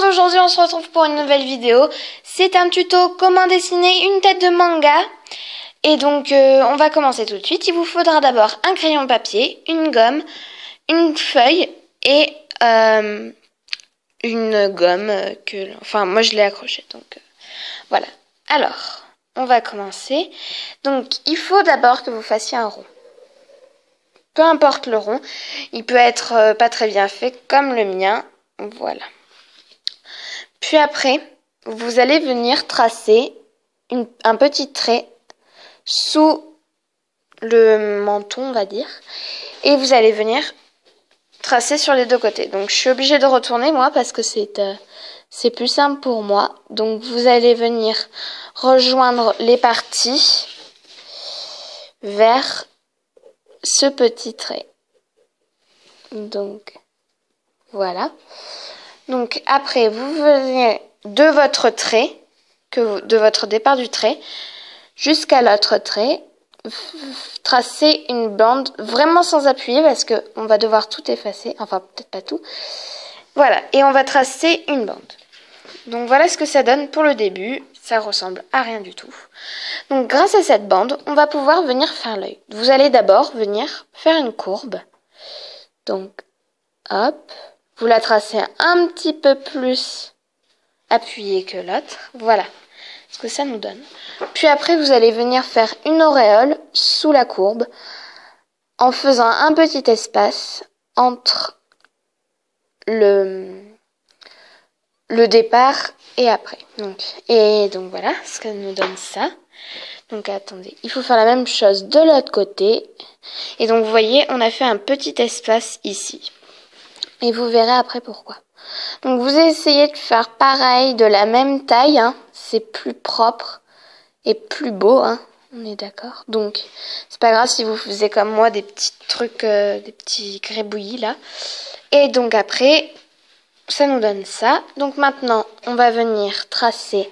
aujourd'hui on se retrouve pour une nouvelle vidéo. C'est un tuto comment dessiner une tête de manga. Et donc on va commencer tout de suite. Il vous faudra d'abord un crayon papier, une gomme, une feuille et une gomme enfin moi je l'ai accrochée donc voilà. Alors on va commencer. Donc il faut d'abord que vous fassiez un rond. Peu importe le rond, il peut être pas très bien fait comme le mien. Voilà. Puis après, vous allez venir tracer un petit trait sous le menton, on va dire. Et vous allez venir tracer sur les deux côtés. Donc je suis obligée de retourner moi parce que c'est plus simple pour moi. Donc vous allez venir rejoindre les parties vers ce petit trait. Donc voilà. Donc après vous venez de votre trait, de votre départ du trait jusqu'à l'autre trait, tracer une bande vraiment sans appuyer parce que on va devoir tout effacer, enfin peut-être pas tout. Voilà, et on va tracer une bande. Donc voilà ce que ça donne pour le début, ça ressemble à rien du tout. Donc grâce à cette bande, on va pouvoir venir faire l'œil. Vous allez d'abord venir faire une courbe. Donc hop, vous la tracez un petit peu plus appuyée que l'autre. Voilà ce que ça nous donne. Puis après, vous allez venir faire une auréole sous la courbe en faisant un petit espace entre le départ et après. Donc voilà ce que nous donne ça. Donc attendez, il faut faire la même chose de l'autre côté. Et donc vous voyez, on a fait un petit espace ici. Et vous verrez après pourquoi. Donc vous essayez de faire pareil, de la même taille, hein. C'est plus propre et plus beau, hein. On est d'accord. Donc c'est pas grave si vous faisiez comme moi des petits trucs, des petits gribouillis là. Et donc après, ça nous donne ça. Donc maintenant, on va venir tracer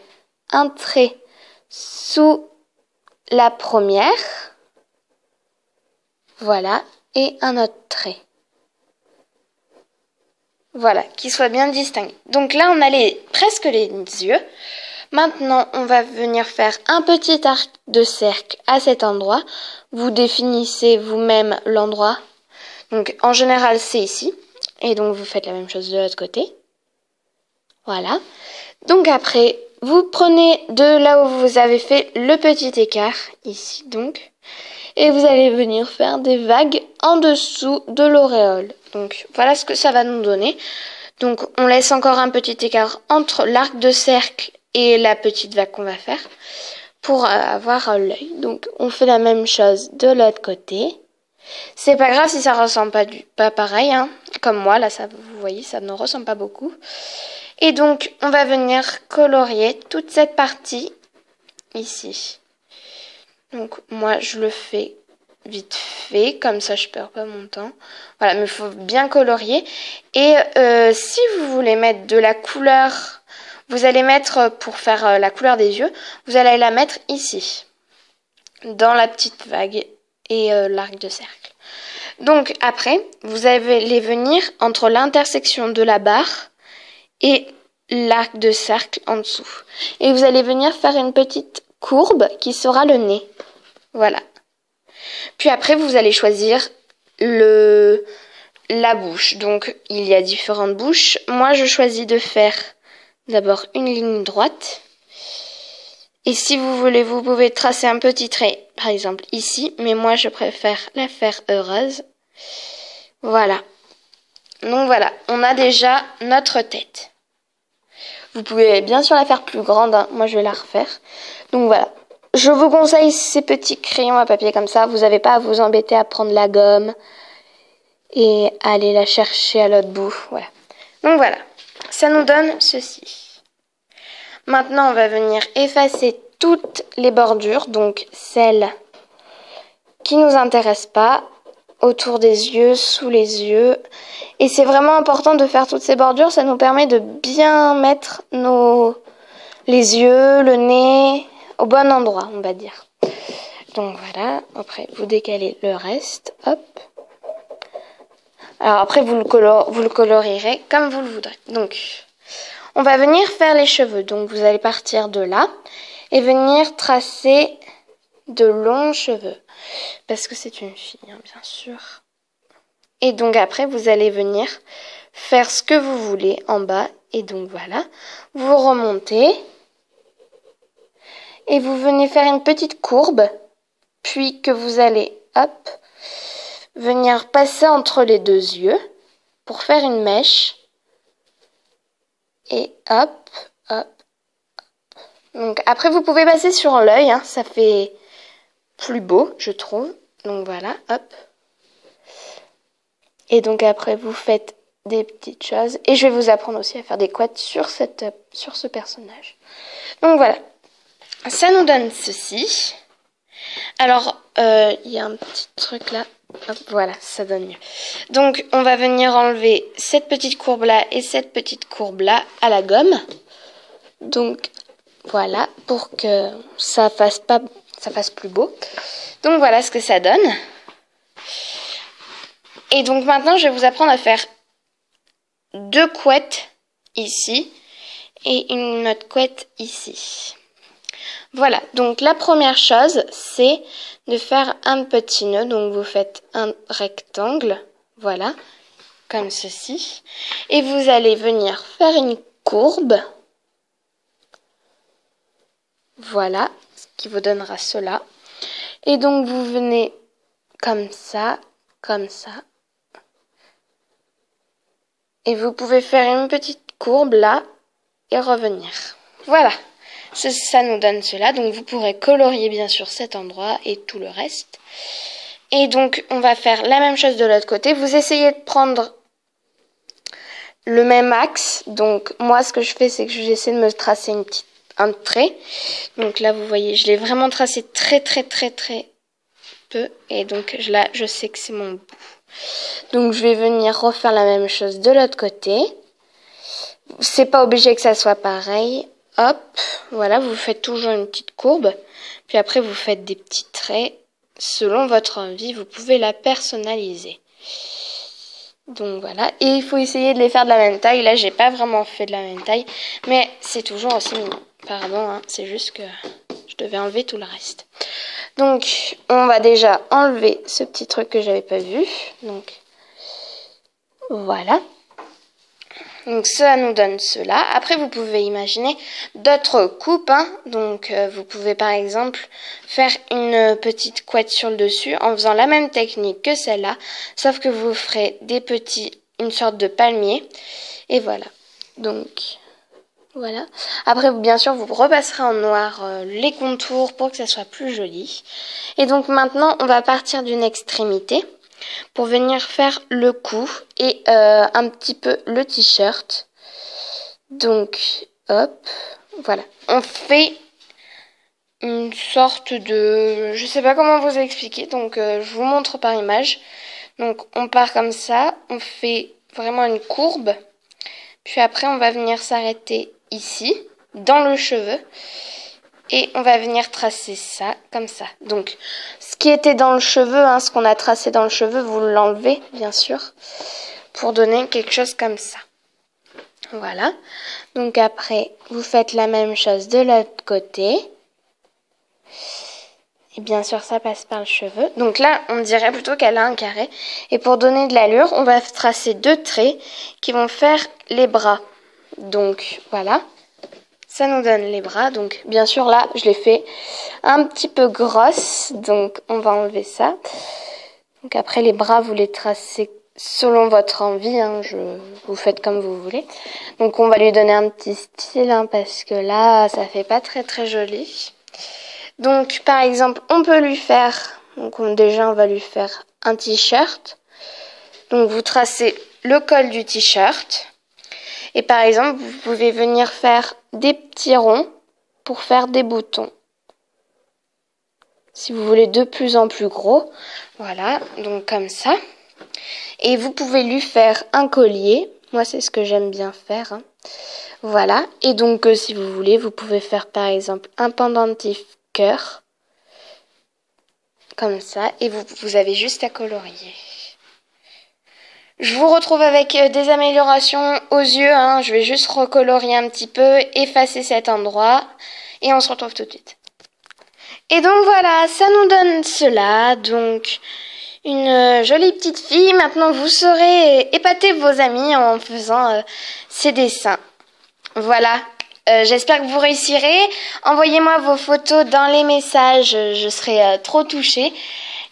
un trait sous la première. Voilà. Et un autre trait. Voilà, qui soit bien distingué. Donc là, on a presque les yeux. Maintenant, on va venir faire un petit arc de cercle à cet endroit. Vous définissez vous-même l'endroit. Donc en général, c'est ici. Et donc vous faites la même chose de l'autre côté. Voilà. Donc après, vous prenez de là où vous avez fait le petit écart, ici donc. Et vous allez venir faire des vagues en dessous de l'auréole. Donc voilà ce que ça va nous donner. Donc on laisse encore un petit écart entre l'arc de cercle et la petite vague qu'on va faire pour avoir l'œil. Donc on fait la même chose de l'autre côté. C'est pas grave si ça ressemble pas pareil, hein. Comme moi là, ça, vous voyez, ça ne ressemble pas beaucoup. Et donc on va venir colorier toute cette partie ici. Donc moi je le fais vite fait, comme ça je perds pas mon temps. Voilà, mais il faut bien colorier. Et si vous voulez mettre de la couleur, vous allez mettre, pour faire la couleur des yeux, vous allez la mettre ici, dans la petite vague et l'arc de cercle. Donc après, vous allez venir entre l'intersection de la barre et l'arc de cercle en dessous. Et vous allez venir faire une petite courbe qui sera le nez. Voilà. Puis après, vous allez choisir la bouche. Donc, il y a différentes bouches. Moi, je choisis de faire d'abord une ligne droite. Et si vous voulez, vous pouvez tracer un petit trait, par exemple ici. Mais moi, je préfère la faire heureuse. Voilà. Donc voilà, on a déjà notre tête. Vous pouvez bien sûr la faire plus grande, hein. Moi, je vais la refaire. Donc voilà. Je vous conseille ces petits crayons à papier comme ça. Vous n'avez pas à vous embêter à prendre la gomme et à aller la chercher à l'autre bout. Voilà. Donc voilà, ça nous donne ceci. Maintenant, on va venir effacer toutes les bordures, donc celles qui nous intéressent pas, autour des yeux, sous les yeux. Et c'est vraiment important de faire toutes ces bordures. Ça nous permet de bien mettre les yeux, le nez au bon endroit, on va dire. Donc voilà, après vous décalez le reste, hop. Alors après vous le colorierez comme vous le voudrez. Donc On va venir faire les cheveux. Donc vous allez partir de là et venir tracer de longs cheveux. Parce que c'est une fille, hein, bien sûr. Et donc après, vous allez venir faire ce que vous voulez en bas. Et donc voilà, vous remontez. Et vous venez faire une petite courbe. Puis que vous allez, hop, venir passer entre les deux yeux pour faire une mèche. Et hop, hop. Donc après, vous pouvez passer sur l'œil, hein, ça fait plus beau, je trouve. Donc voilà, hop. Et donc après, vous faites des petites choses. Et je vais vous apprendre aussi à faire des couettes sur ce personnage. Donc voilà, ça nous donne ceci. Alors, il y a un petit truc là. Hop, voilà, ça donne mieux. Donc, on va venir enlever cette petite courbe-là et cette petite courbe-là à la gomme. Donc, voilà, pour que ça fasse plus beau. Donc, voilà ce que ça donne. Et donc, maintenant, je vais vous apprendre à faire 2 couettes ici et une autre couette ici. Voilà, donc la première chose, c'est de faire un petit nœud. Donc vous faites un rectangle, voilà, comme ceci. Et vous allez venir faire une courbe. Voilà, ce qui vous donnera cela. Et donc vous venez comme ça, comme ça. Et vous pouvez faire une petite courbe là et revenir. Voilà. Ça nous donne cela, donc vous pourrez colorier bien sûr cet endroit et tout le reste. Et donc on va faire la même chose de l'autre côté. Vous essayez de prendre le même axe. Donc moi ce que je fais, c'est que j'essaie de me tracer un trait. Donc là vous voyez, je l'ai vraiment tracé très peu. Et donc là je sais que c'est mon bout. Donc je vais venir refaire la même chose de l'autre côté. C'est pas obligé que ça soit pareil. Hop, voilà, vous faites toujours une petite courbe. Puis après, vous faites des petits traits. Selon votre envie, vous pouvez la personnaliser. Donc voilà, et il faut essayer de les faire de la même taille. Là, j'ai pas vraiment fait de la même taille, mais c'est toujours aussi mignon. Pardon, hein, c'est juste que je devais enlever tout le reste. Donc, on va déjà enlever ce petit truc que j'avais pas vu. Donc, voilà. Donc ça nous donne cela. Après vous pouvez imaginer d'autres coupes. Hein. Donc vous pouvez par exemple faire une petite couette sur le dessus en faisant la même technique que celle-là. Sauf que vous ferez une sorte de palmier. Et voilà. Donc voilà. Après bien sûr vous repasserez en noir les contours pour que ça soit plus joli. Et donc maintenant on va partir d'une extrémité pour venir faire le cou et un petit peu le t-shirt. Donc, hop, voilà. On fait une sorte de... Je sais pas comment vous expliquer, donc je vous montre par image. Donc, on part comme ça, on fait vraiment une courbe. Puis après, on va venir s'arrêter ici, dans le cheveu. Et on va venir tracer ça, comme ça. Donc, ce qui était dans le cheveu, hein, ce qu'on a tracé dans le cheveu, vous l'enlevez, bien sûr, pour donner quelque chose comme ça. Voilà. Donc après, vous faites la même chose de l'autre côté. Et bien sûr, ça passe par le cheveu. Donc là, on dirait plutôt qu'elle a un carré. Et pour donner de l'allure, on va tracer 2 traits qui vont faire les bras. Donc, voilà. Ça nous donne les bras. Donc, bien sûr, là, je l'ai fait un petit peu grosse. Donc, on va enlever ça. Donc, après, les bras, vous les tracez selon votre envie. Hein, vous faites comme vous voulez. Donc, on va lui donner un petit style. Hein, parce que là, ça fait pas très joli. Donc, par exemple, on peut lui faire... Donc, déjà, on va lui faire un t-shirt. Donc, vous tracez le col du t-shirt. Et par exemple, vous pouvez venir faire des petits ronds pour faire des boutons. Si vous voulez de plus en plus gros. Voilà, donc comme ça. Et vous pouvez lui faire un collier. Moi, c'est ce que j'aime bien faire. Hein. Voilà. Et donc, si vous voulez, vous pouvez faire par exemple un pendentif cœur. Comme ça. Et vous avez juste à colorier. Je vous retrouve avec des améliorations aux yeux, hein. Je vais juste recolorier un petit peu, effacer cet endroit et on se retrouve tout de suite. Et donc voilà, ça nous donne cela, donc une jolie petite fille. Maintenant vous saurez épater vos amis en faisant ces dessins. Voilà, j'espère que vous réussirez. Envoyez-moi vos photos dans les messages, je serai trop touchée.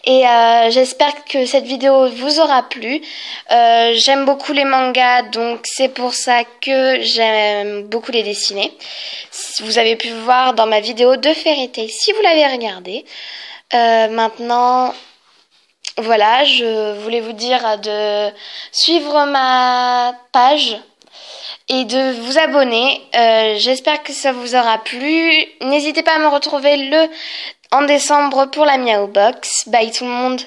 Et j'espère que cette vidéo vous aura plu. J'aime beaucoup les mangas, donc c'est pour ça que j'aime beaucoup les dessiner. Vous avez pu voir dans ma vidéo de Fairy Tail si vous l'avez regardé. Maintenant, voilà, je voulais vous dire de suivre ma page et de vous abonner. J'espère que ça vous aura plu. N'hésitez pas à me retrouver en décembre pour la Miao Box. Bye tout le monde.